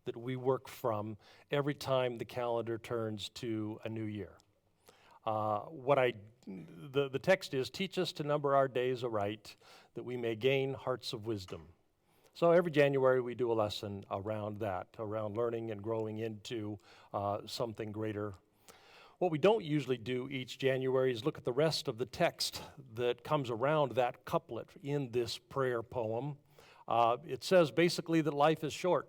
that we work from every time the calendar turns to a new year. The text is, teach us to number our days aright, that we may gain hearts of wisdom. So every January we do a lesson around that, around learning and growing into something greater. What we don't usually do each January is look at the rest of the text that comes around that couplet in this prayer poem. It says basically that life is short,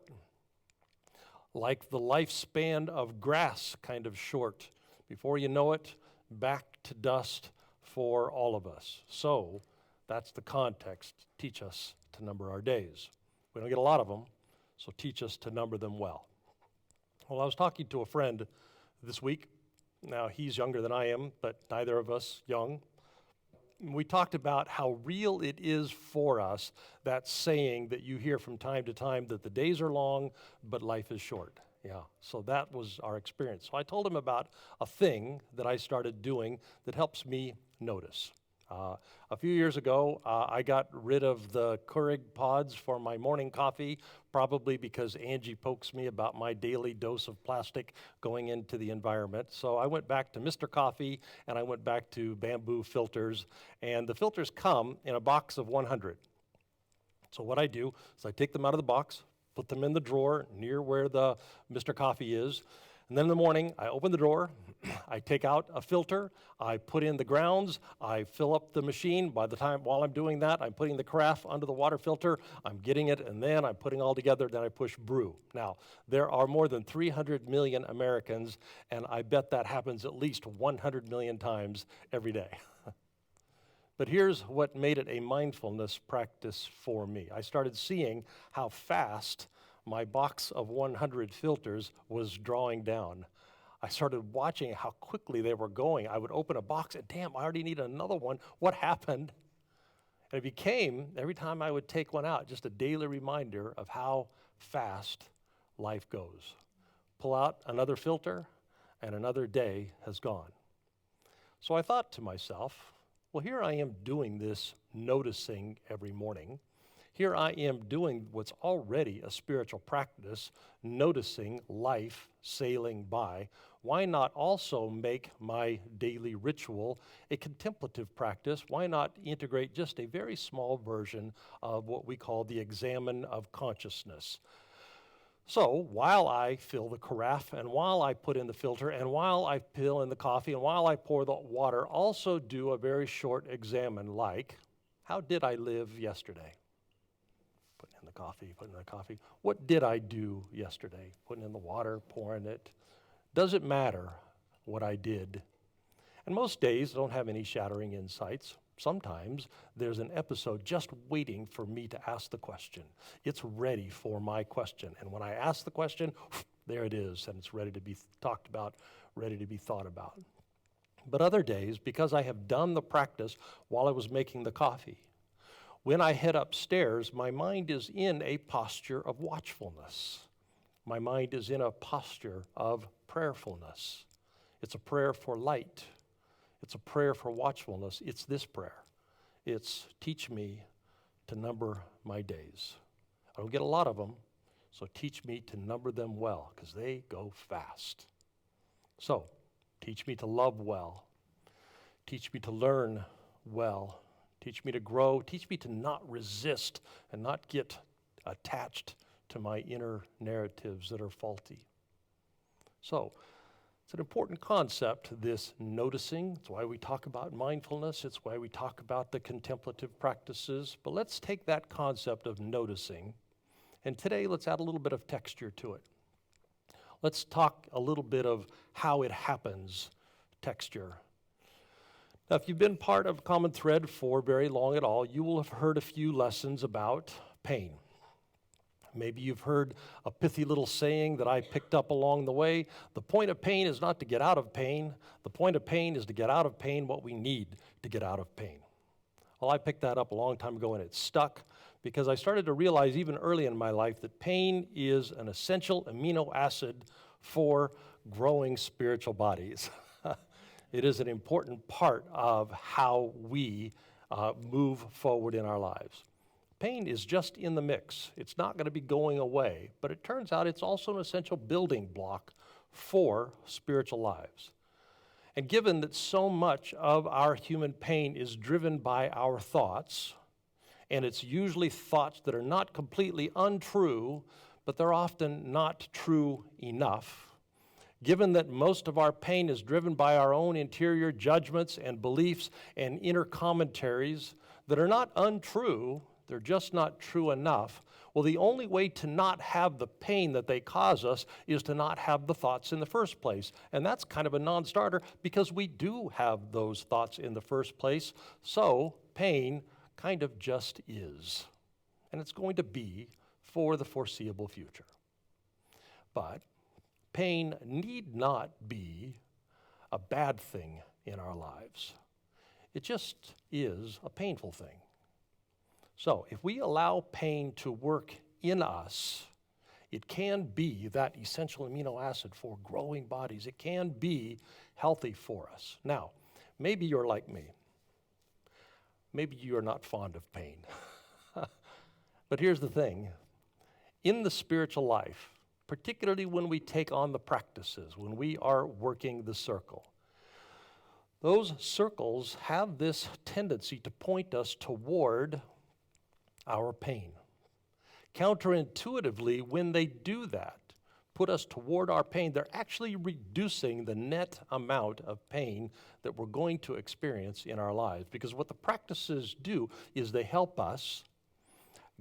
like the lifespan of grass, kind of short. Before you know it, back to dust for all of us. So that's the context. Teach us to number our days. We don't get a lot of them, so teach us to number them well. Well, I was talking to a friend this week. Now, he's younger than I am, but neither of us young. We talked about how real it is for us, that saying that you hear from time to time, that the days are long, but life is short. Yeah, so that was our experience. So I told him about a thing that I started doing that helps me notice. A few years ago, I got rid of the Keurig pods for my morning coffee, probably because Angie pokes me about my daily dose of plastic going into the environment. So I went back to Mr. Coffee, and I went back to bamboo filters, and the filters come in a box of 100. So what I do is I take them out of the box, put them in the drawer near where the Mr. Coffee is, and then in the morning, I open the drawer, I take out a filter, I put in the grounds, I fill up the machine. While I'm doing that, I'm putting the carafe under the water filter, I'm getting it, and then I'm putting all together, then I push brew. Now, there are more than 300 million Americans, and I bet that happens at least 100 million times every day. But here's what made it a mindfulness practice for me. I started seeing how fast my box of 100 filters was drawing down. I started watching how quickly they were going. I would open a box and, damn, I already need another one. What happened? And it became, every time I would take one out, just a daily reminder of how fast life goes. Pull out another filter, and another day has gone. So I thought to myself, well, here I am doing this, noticing every morning. Here I am doing what's already a spiritual practice, noticing life sailing by. Why not also make my daily ritual a contemplative practice? Why not integrate just a very small version of what we call the examine of consciousness? So while I fill the carafe, and while I put in the filter, and while I fill in the coffee, and while I pour the water, also do a very short examine like, how did I live yesterday? Putting in the coffee. What did I do yesterday? Putting in the water, pouring it. Does it matter what I did? And most days don't have any shattering insights. Sometimes there's an episode just waiting for me to ask the question. It's ready for my question. And when I ask the question, there it is, and it's ready to be talked about, ready to be thought about. But other days, because I have done the practice while I was making the coffee, when I head upstairs, my mind is in a posture of watchfulness. My mind is in a posture of prayerfulness. It's a prayer for light. It's a prayer for watchfulness. It's this prayer. It's teach me to number my days. I don't get a lot of them, so teach me to number them well, because they go fast. So, teach me to love well. Teach me to learn well. Teach me to grow. Teach me to not resist and not get attached to my inner narratives that are faulty. So, it's an important concept, this noticing. It's why we talk about mindfulness. It's why we talk about the contemplative practices. But let's take that concept of noticing, and today let's add a little bit of texture to it. Let's talk a little bit of how it happens, texture. Now, if you've been part of Common Thread for very long at all, you will have heard a few lessons about pain. Maybe you've heard a pithy little saying that I picked up along the way. The point of pain is not to get out of pain. The point of pain is to get out of pain what we need to get out of pain. Well, I picked that up a long time ago, and it stuck because I started to realize even early in my life that pain is an essential amino acid for growing spiritual bodies. It is an important part of how we move forward in our lives. pain is just in the mix. It's not going to be going away, but it turns out it's also an essential building block for spiritual lives. And given that so much of our human pain is driven by our thoughts, and it's usually thoughts that are not completely untrue, but they're often not true enough, given that most of our pain is driven by our own interior judgments and beliefs and inner commentaries that are not untrue, they're just not true enough, well, the only way to not have the pain that they cause us is to not have the thoughts in the first place. And that's kind of a non-starter because we do have those thoughts in the first place. So pain kind of just is. And it's going to be for the foreseeable future. But pain need not be a bad thing in our lives. It just is a painful thing. So if we allow pain to work in us, it can be that essential amino acid for growing bodies. It can be healthy for us. Now, maybe you're like me. Maybe you're not fond of pain. But here's the thing. In the spiritual life, particularly when we take on the practices, when we are working the circle, those circles have this tendency to point us toward our pain. Counterintuitively, when they do that, put us toward our pain, they're actually reducing the net amount of pain that we're going to experience in our lives. Because what the practices do is they help us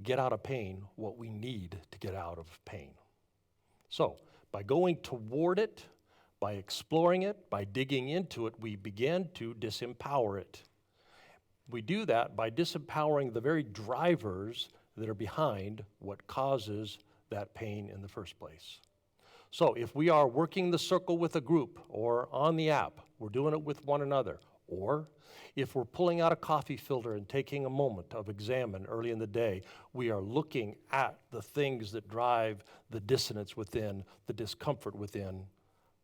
get out of pain what we need to get out of pain. So, by going toward it, by exploring it, by digging into it, we begin to disempower it. We do that by disempowering the very drivers that are behind what causes that pain in the first place. So if we are working the circle with a group or on the app, we're doing it with one another. Or if we're pulling out a coffee filter and taking a moment of examine early in the day, we are looking at the things that drive the dissonance within, the discomfort within,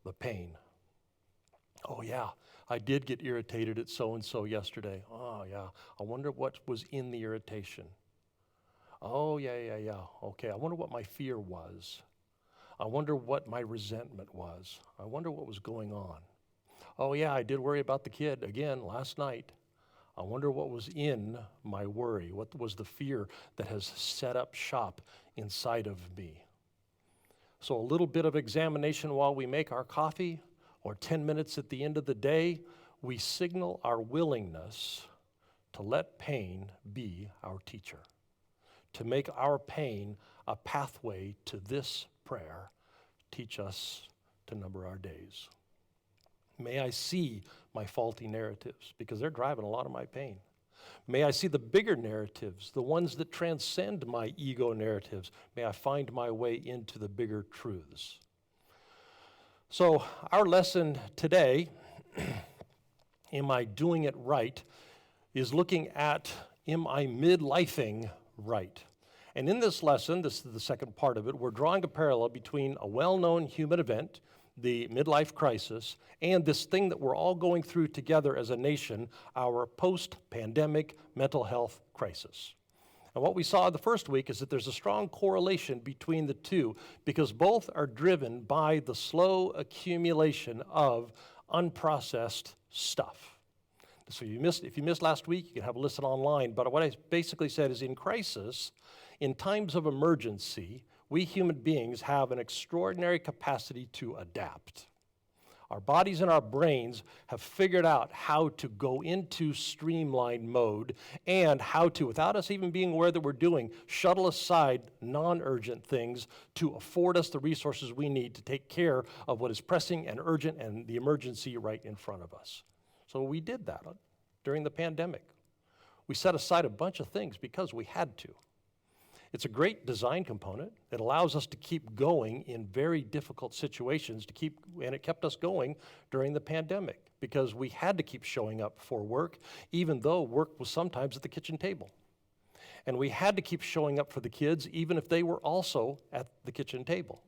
the pain. Oh yeah, I did get irritated at so-and-so yesterday. Oh yeah, I wonder what was in the irritation. Oh yeah. Okay, I wonder what my fear was. I wonder what my resentment was. I wonder what was going on. Oh yeah, I did worry about the kid again last night. I wonder what was in my worry. What was the fear that has set up shop inside of me? So a little bit of examination while we make our coffee, or 10 minutes at the end of the day, we signal our willingness to let pain be our teacher, to make our pain a pathway to this prayer. Teach us to number our days. May I see my faulty narratives, because they're driving a lot of my pain. May I see the bigger narratives, the ones that transcend my ego narratives. May I find my way into the bigger truths. So our lesson today, Am I Doing It Right, is looking at, am I midlife-ing right? And in this lesson, this is the second part of it, we're drawing a parallel between a well-known human event, the midlife crisis, and this thing that we're all going through together as a nation, our post-pandemic mental health crisis. And what we saw the first week is that there's a strong correlation between the two because both are driven by the slow accumulation of unprocessed stuff. So if you missed last week, you can have a listen online. But what I basically said is in crisis, in times of emergency, we human beings have an extraordinary capacity to adapt. Our bodies and our brains have figured out how to go into streamlined mode and how to, without us even being aware that we're doing, shuttle aside non-urgent things to afford us the resources we need to take care of what is pressing and urgent and the emergency right in front of us. So we did that during the pandemic. We set aside a bunch of things because we had to. It's a great design component. It allows us to keep going in very difficult situations, and it kept us going during the pandemic because we had to keep showing up for work, even though work was sometimes at the kitchen table. And we had to keep showing up for the kids, even if they were also at the kitchen table.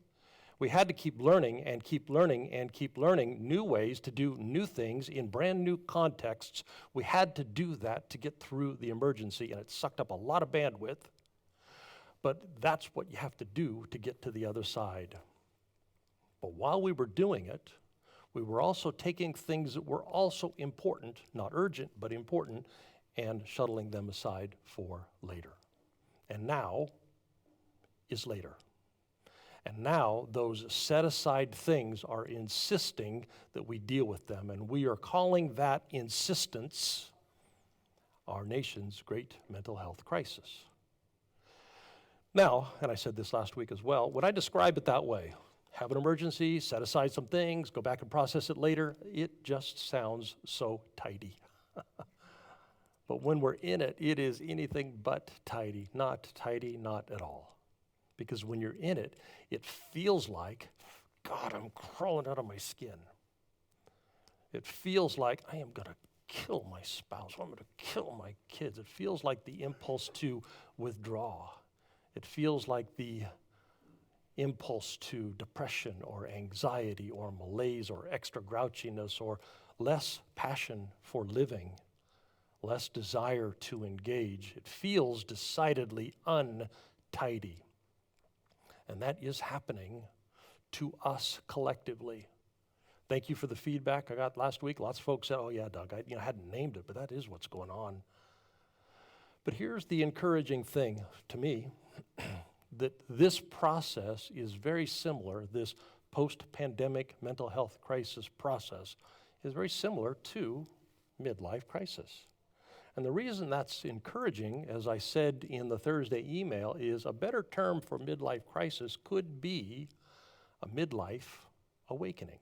We had to keep learning and keep learning and keep learning new ways to do new things in brand new contexts. We had to do that to get through the emergency, and it sucked up a lot of bandwidth. But that's what you have to do to get to the other side. But while we were doing it, we were also taking things that were also important, not urgent, but important, and shuttling them aside for later. And now is later. And now those set-aside things are insisting that we deal with them, and we are calling that insistence our nation's great mental health crisis. Now, and I said this last week as well, when I describe it that way, have an emergency, set aside some things, go back and process it later, it just sounds so tidy. But when we're in it, it is anything but tidy, not at all. Because when you're in it, it feels like, God, I'm crawling out of my skin. It feels like I am going to kill my spouse, I'm going to kill my kids. It feels like the impulse to withdraw. It feels like the impulse to depression or anxiety or malaise or extra grouchiness or less passion for living, less desire to engage. It feels decidedly untidy. And that is happening to us collectively. Thank you for the feedback I got last week. Lots of folks said, oh yeah, Doug, I hadn't named it, but that is what's going on. But here's the encouraging thing to me, that this process is very similar, this post-pandemic mental health crisis process is very similar to midlife crisis. And the reason that's encouraging, as I said in the Thursday email, is a better term for midlife crisis could be a midlife awakening.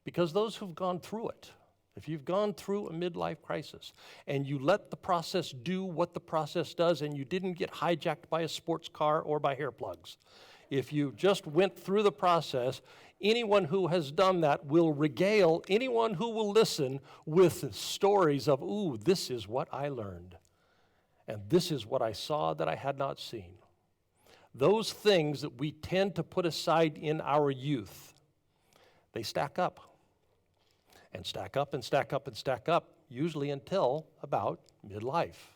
Because those who've gone through it, if you've gone through a midlife crisis and you let the process do what the process does and you didn't get hijacked by a sports car or by hair plugs, if you just went through the process, anyone who has done that will regale anyone who will listen with stories of, ooh, this is what I learned, and this is what I saw that I had not seen. Those things that we tend to put aside in our youth, they stack up, and stack up, and stack up, and stack up, usually until about midlife.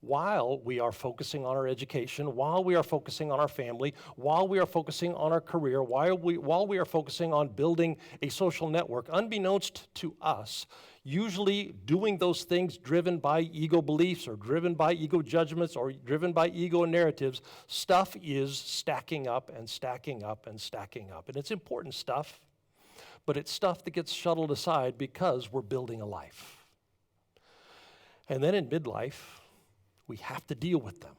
While we are focusing on our education, while we are focusing on our family, while we are focusing on our career, while we are focusing on building a social network, unbeknownst to us, usually doing those things driven by ego beliefs or driven by ego judgments or driven by ego narratives, stuff is stacking up and stacking up and stacking up. And it's important stuff, but it's stuff that gets shuttled aside because we're building a life. And then in midlife, we have to deal with them.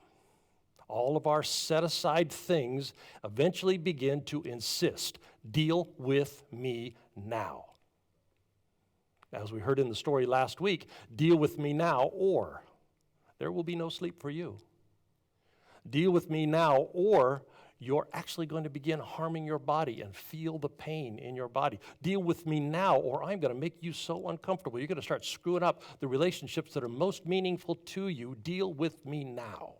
All of our set-aside things eventually begin to insist, deal with me now. As we heard in the story last week, deal with me now or there will be no sleep for you. Deal with me now or you're actually going to begin harming your body and feel the pain in your body. Deal with me now, or I'm going to make you so uncomfortable. You're going to start screwing up the relationships that are most meaningful to you. Deal with me now.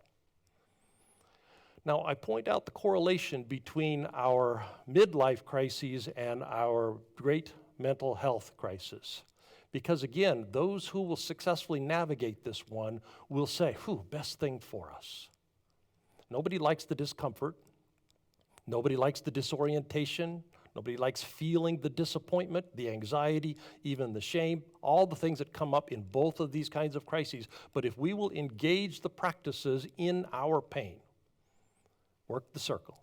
Now, I point out the correlation between our midlife crises and our great mental health crisis. Because again, those who will successfully navigate this one will say, best thing for us. Nobody likes the discomfort. Nobody likes the disorientation. Nobody likes feeling the disappointment, the anxiety, even the shame, all the things that come up in both of these kinds of crises. But if we will engage the practices in our pain, work the circle,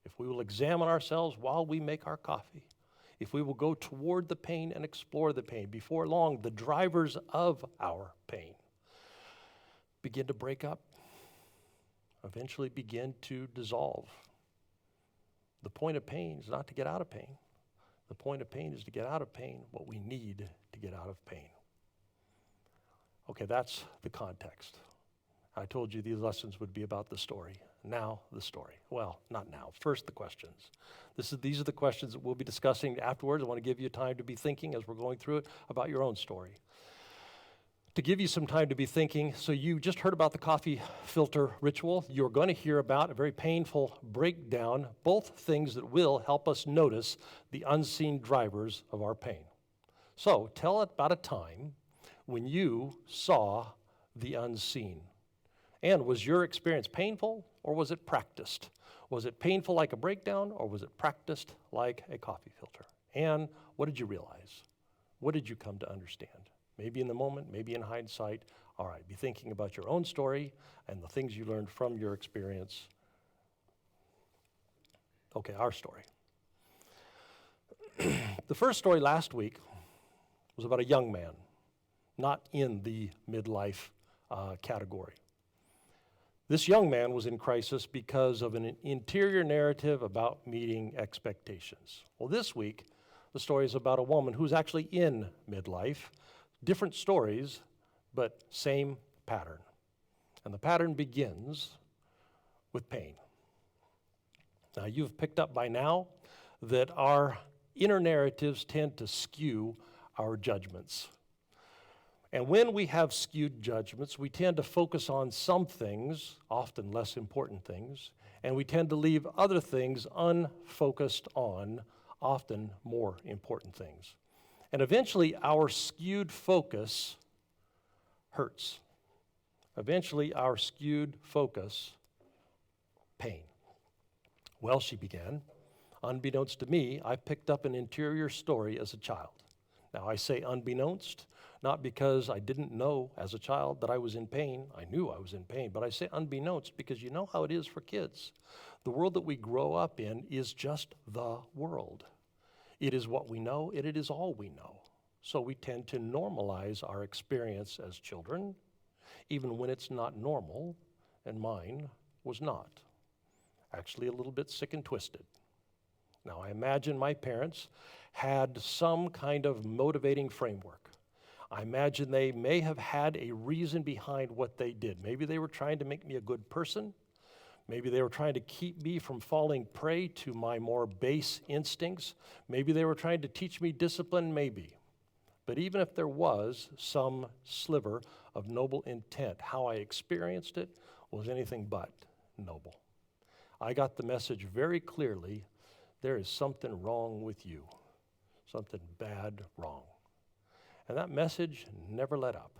if we will examine ourselves while we make our coffee, if we will go toward the pain and explore the pain, before long, the drivers of our pain begin to break up, eventually begin to dissolve. The point of pain is not to get out of pain. The point of pain is to get out of pain what we need to get out of pain. Okay, that's the context. I told you these lessons would be about the story. Now, the story. Well, not now. First, the questions. These are the questions that we'll be discussing afterwards. I want to give you time to be thinking as we're going through it about your own story. To give you some time to be thinking, so you just heard about the coffee filter ritual. You're going to hear about a very painful breakdown, both things that will help us notice the unseen drivers of our pain. So tell about a time when you saw the unseen. And was your experience painful or was it practiced? Was it painful like a breakdown, or was it practiced like a coffee filter? And what did you realize? What did you come to understand? Maybe in the moment, maybe in hindsight. All right, be thinking about your own story and the things you learned from your experience. Okay, our story. The first story last week was about a young man, not in the midlife category. This young man was in crisis because of an interior narrative about meeting expectations. Well, this week, the story is about a woman who's actually in midlife. Different stories, but same pattern. And the pattern begins with pain. Now, you've picked up by now that our inner narratives tend to skew our judgments. And when we have skewed judgments, we tend to focus on some things, often less important things, and we tend to leave other things unfocused on, often more important things. And eventually, our skewed focus hurts. Eventually, our skewed focus, pain. Well, she began. Unbeknownst to me, I picked up an interior story as a child. Now, I say unbeknownst, not because I didn't know as a child that I was in pain. I knew I was in pain, but I say unbeknownst because you know how it is for kids. The world that we grow up in is just the world. It is what we know, and it is all we know. So we tend to normalize our experience as children, even when it's not normal, and mine was not. Actually, a little bit sick and twisted. Now, I imagine my parents had some kind of motivating framework. I imagine they may have had a reason behind what they did. Maybe they were trying to make me a good person. Maybe they were trying to keep me from falling prey to my more base instincts. Maybe they were trying to teach me discipline, maybe. But even if there was some sliver of noble intent, how I experienced it was anything but noble. I got the message very clearly, there is something wrong with you, something bad wrong. And that message never let up,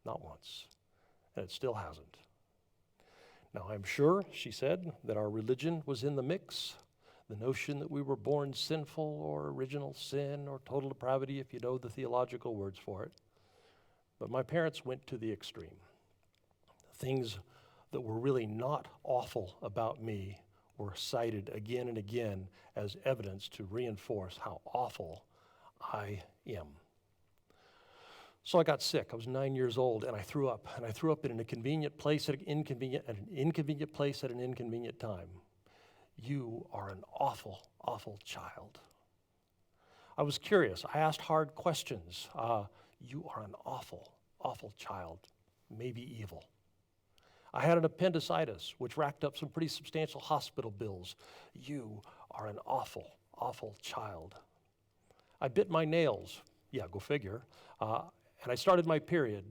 not once, and it still hasn't. Now, I'm sure, she said, that our religion was in the mix, the notion that we were born sinful or original sin or total depravity, if you know the theological words for it. But my parents went to the extreme. Things that were really not awful about me were cited again and again as evidence to reinforce how awful I am. So I got sick. I was 9 years old, and I threw up. And I threw up in an inconvenient place at an inconvenient place at an inconvenient time. You are an awful, awful child. I was curious. I asked hard questions. You are an awful, awful child, maybe evil. I had an appendicitis, which racked up some pretty substantial hospital bills. You are an awful, awful child. I bit my nails. Yeah, go figure. And I started my period.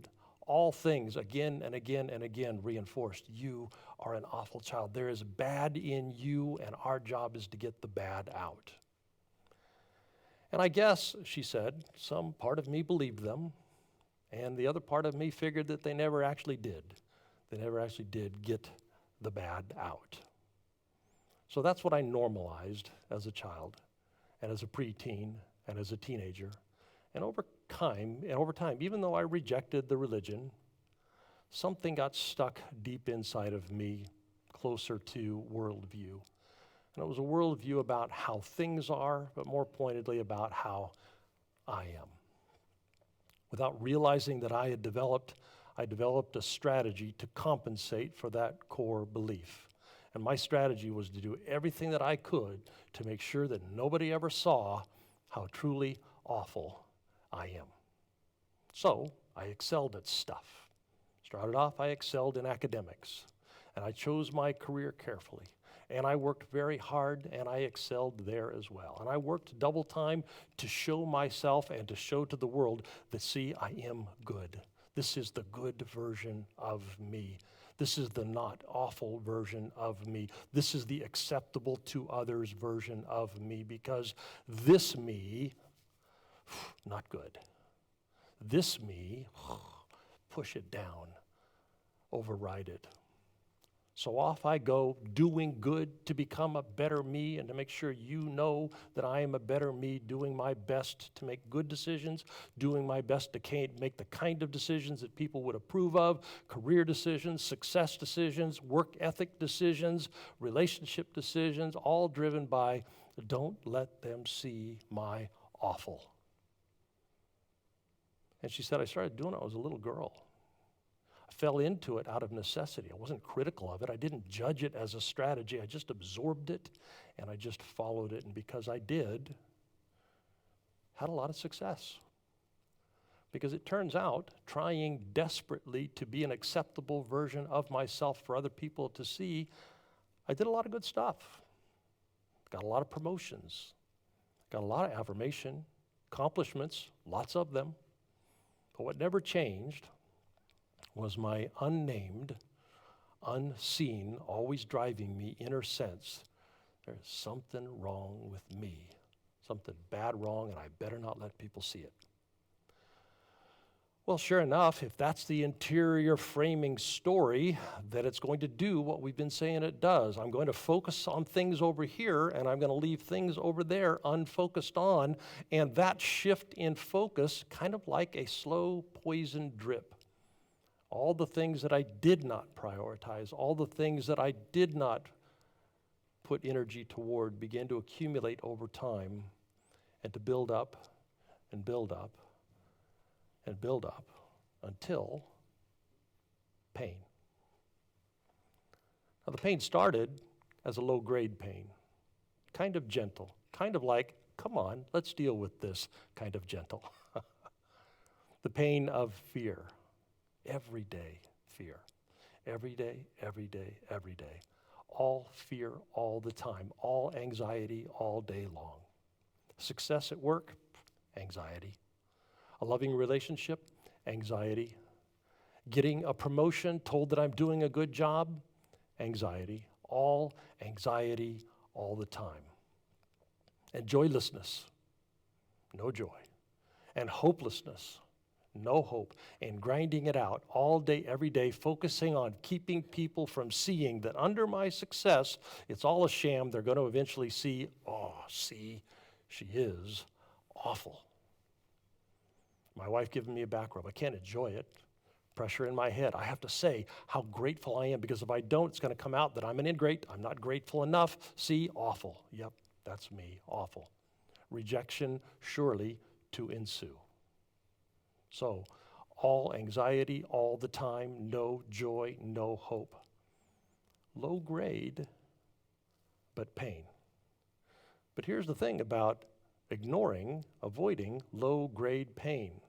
All things again and again and again reinforced. You are an awful child. There is bad in you, and our job is to get the bad out. And I guess, she said, some part of me believed them, and the other part of me figured that they never actually did. They never actually did get the bad out. So that's what I normalized as a child, and as a preteen, and as a teenager. And over time, even though I rejected the religion, something got stuck deep inside of me, closer to worldview. And it was a worldview about how things are, but more pointedly about how I am. Without realizing that I developed a strategy to compensate for that core belief. And my strategy was to do everything that I could to make sure that nobody ever saw how truly awful I am. So I excelled at stuff. Started off, I excelled in academics, and I chose my career carefully. And I worked very hard, and I excelled there as well. And I worked double time to show myself and to show to the world that, see, I am good. This is the good version of me. This is the not awful version of me. This is the acceptable to others version of me, because this me, not good. This me, push it down, override it. So off I go, doing good to become a better me and to make sure you know that I am a better me, doing my best to make good decisions, doing my best to make the kind of decisions that people would approve of, career decisions, success decisions, work ethic decisions, relationship decisions, all driven by don't let them see my awful. And she said, I started doing it when I was a little girl. I fell into it out of necessity. I wasn't critical of it. I didn't judge it as a strategy. I just absorbed it and I just followed it. And because I did, had a lot of success. Because it turns out trying desperately to be an acceptable version of myself for other people to see, I did a lot of good stuff. Got a lot of promotions. Got a lot of affirmation, accomplishments, lots of them. But what never changed was my unnamed, unseen, always driving me inner sense. There's something wrong with me, something bad wrong, and I better not let people see it. Well, sure enough, if that's the interior framing story, that it's going to do what we've been saying it does. I'm going to focus on things over here, and I'm going to leave things over there unfocused on, and that shift in focus, kind of like a slow poison drip. All the things that I did not prioritize, all the things that I did not put energy toward began to accumulate over time and to build up and build up and build up until pain. Now the pain started as a low-grade pain, kind of gentle, kind of like, come on, let's deal with this, kind of gentle. The pain of fear. Everyday fear. Every day, every day, every day. All fear all the time. All anxiety all day long. Success at work, anxiety. A loving relationship, anxiety. Getting a promotion, told that I'm doing a good job, anxiety. All anxiety all the time. And joylessness, no joy. And hopelessness, no hope, and grinding it out all day, every day, focusing on keeping people from seeing that under my success, it's all a sham. They're going to eventually see, oh, see, she is awful. My wife giving me a back rub. I can't enjoy it. Pressure in my head. I have to say how grateful I am, because if I don't, it's going to come out that I'm an ingrate. I'm not grateful enough. See, awful. Yep, that's me, awful. Rejection surely to ensue. So, all anxiety all the time, no joy, no hope. Low grade, but pain. But here's the thing about ignoring, avoiding low grade pain.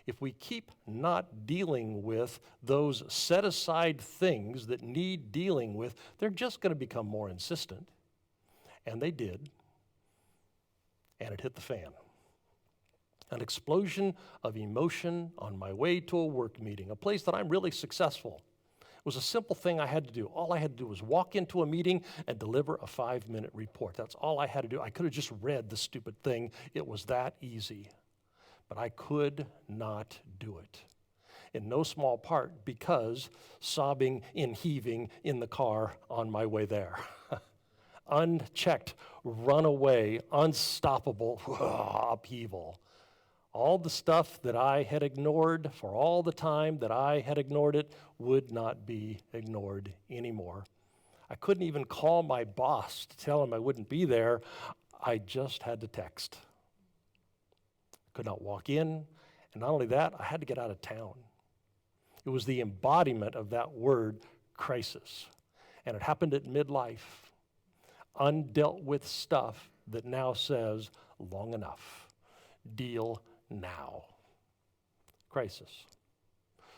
If we keep not dealing with those set aside things that need dealing with, they're just going to become more insistent. And they did. And it hit the fan. An explosion of emotion on my way to a work meeting, a place that I'm really successful. It was a simple thing I had to do. All I had to do was walk into a meeting and deliver a 5-minute report. That's all I had to do. I could have just read the stupid thing. It was that easy. But I could not do it. In no small part because sobbing and heaving in the car on my way there. Unchecked, runaway, unstoppable upheaval. All the stuff that I had ignored for all the time that I had ignored it would not be ignored anymore. I couldn't even call my boss to tell him I wouldn't be there. I just had to text. I could not walk in, and not only that, I had to get out of town. It was the embodiment of that word, crisis. And it happened at midlife. Undealt with stuff that now says, long enough. Deal now. Crisis.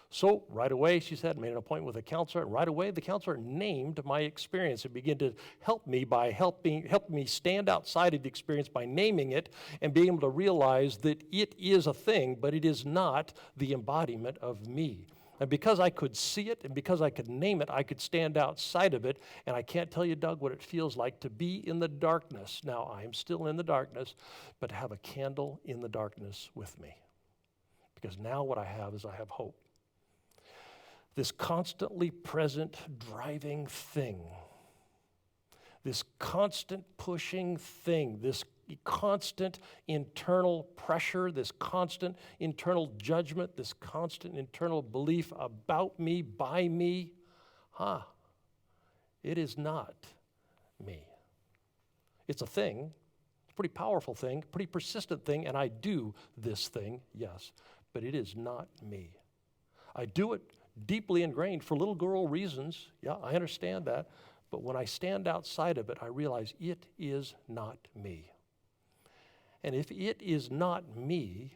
So right away, she said, made an appointment with a counselor, and right away the counselor named my experience and began to help me by helping me stand outside of the experience by naming it and being able to realize that it is a thing, but it is not the embodiment of me. And because I could see it and because I could name it, I could stand outside of it. And I can't tell you, Doug, what it feels like to be in the darkness. Now, I am still in the darkness, but to have a candle in the darkness with me. Because now what I have is I have hope. this constantly present driving thing, this constant pushing thing, this constant internal pressure, this constant internal judgment, this constant internal belief about me, by me, it is not me. It's a thing, a pretty powerful thing, pretty persistent thing, and I do this thing, yes, but it is not me. I do it deeply ingrained for little girl reasons. Yeah, I understand that. But when I stand outside of it, I realize it is not me. And if it is not me,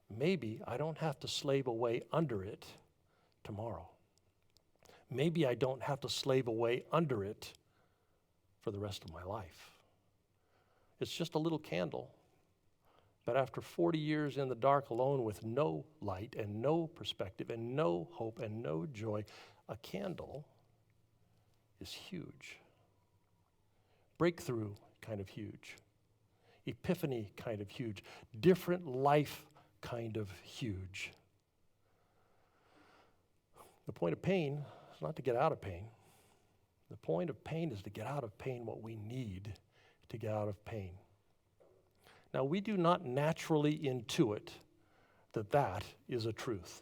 maybe I don't have to slave away under it tomorrow. Maybe I don't have to slave away under it for the rest of my life. It's just a little candle. But after 40 years in the dark alone with no light and no perspective and no hope and no joy, a candle is huge. Breakthrough kind of huge. Epiphany kind of huge. Different life kind of huge. The point of pain is not to get out of pain. The point of pain is to get out of pain what we need to get out of pain. Now, we do not naturally intuit that that is a truth.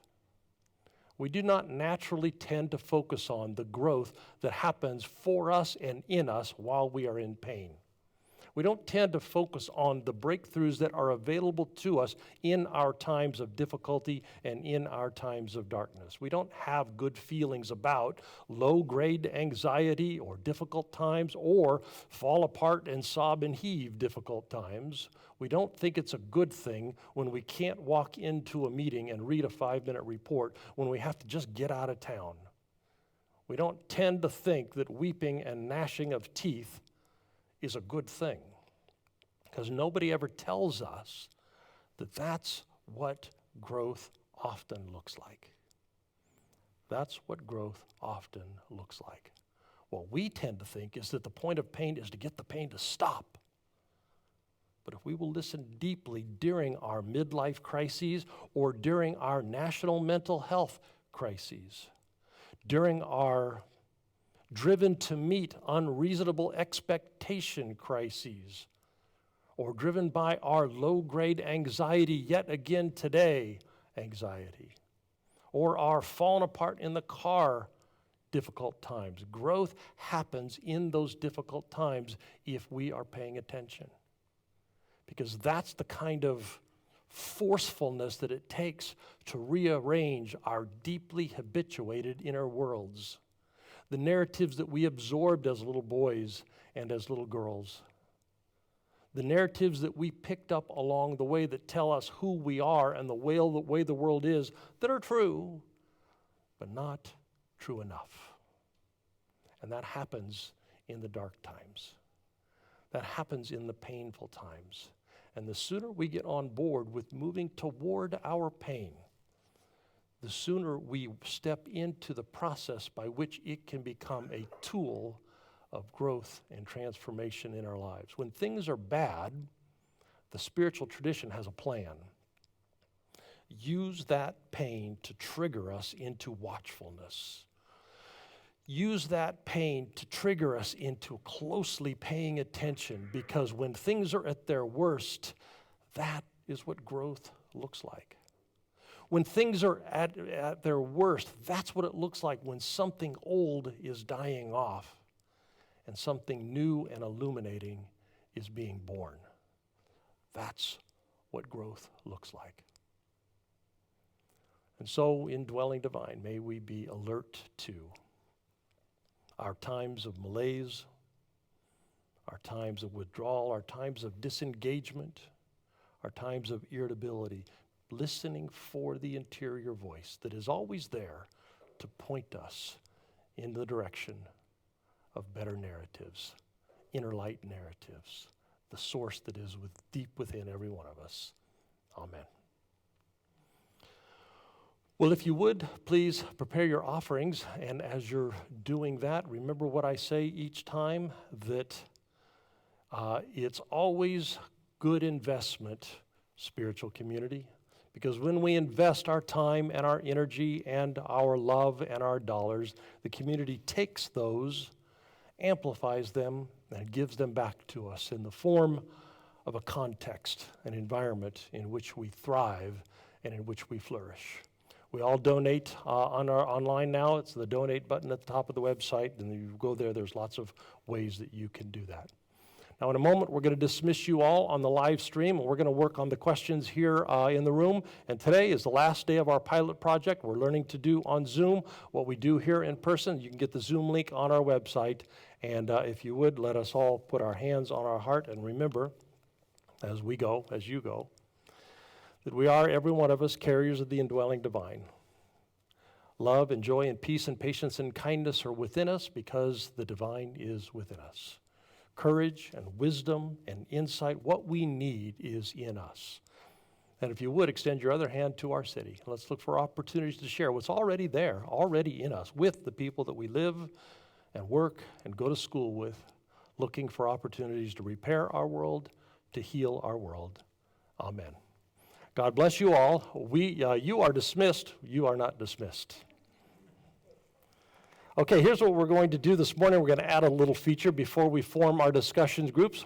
We do not naturally tend to focus on the growth that happens for us and in us while we are in pain. We don't tend to focus on the breakthroughs that are available to us in our times of difficulty and in our times of darkness. We don't have good feelings about low-grade anxiety or difficult times or fall apart and sob and heave difficult times. We don't think it's a good thing when we can't walk into a meeting and read a 5-minute report, when we have to just get out of town. We don't tend to think that weeping and gnashing of teeth is a good thing, because nobody ever tells us that that's what growth often looks like. That's what growth often looks like. What we tend to think is that the point of pain is to get the pain to stop. But if we will listen deeply during our midlife crises or during our national mental health crises, during our driven to meet unreasonable expectation crises, or driven by our low-grade anxiety, yet again today anxiety, or our falling apart in the car difficult times. Growth happens in those difficult times if we are paying attention, because that's the kind of forcefulness that it takes to rearrange our deeply habituated inner worlds. The narratives that we absorbed as little boys and as little girls. The narratives that we picked up along the way that tell us who we are and the way the world is, that are true, but not true enough. And that happens in the dark times. That happens in the painful times. And the sooner we get on board with moving toward our pain, the sooner we step into the process by which it can become a tool of growth and transformation in our lives. When things are bad, the spiritual tradition has a plan. Use that pain to trigger us into watchfulness. Use that pain to trigger us into closely paying attention, because when things are at their worst, that is what growth looks like. When things are at their worst, that's what it looks like when something old is dying off and something new and illuminating is being born. That's what growth looks like. And so, in Dwelling Divine, may we be alert to our times of malaise, our times of withdrawal, our times of disengagement, our times of irritability, listening for the interior voice that is always there to point us in the direction of better narratives, inner light narratives, the source that is deep within every one of us. Amen. Well, if you would, please prepare your offerings, and as you're doing that, remember what I say each time, that it's always good investment, spiritual community, Because when we invest our time and our energy and our love and our dollars, the community takes those, amplifies them, and gives them back to us in the form of a context, an environment in which we thrive and in which we flourish. We all donate online now. It's the donate button at the top of the website, and you go there. There's lots of ways that you can do that. Now, in a moment, we're going to dismiss you all on the live stream, and we're going to work on the questions here in the room. And today is the last day of our pilot project. We're learning to do on Zoom what we do here in person. You can get the Zoom link on our website. And if you would, let us all put our hands on our heart and remember, as we go, as you go, that we are, every one of us, carriers of the indwelling divine. Love and joy and peace and patience and kindness are within us because the divine is within us. Courage and wisdom and insight, what we need is in us. And if you would, extend your other hand to our city. Let's look for opportunities to share what's already there, already in us, with the people that we live and work and go to school with, looking for opportunities to repair our world, to heal our world. Amen. God bless you all. You are dismissed. You are not dismissed. Okay, here's what we're going to do this morning. We're going to add a little feature before we form our discussions groups.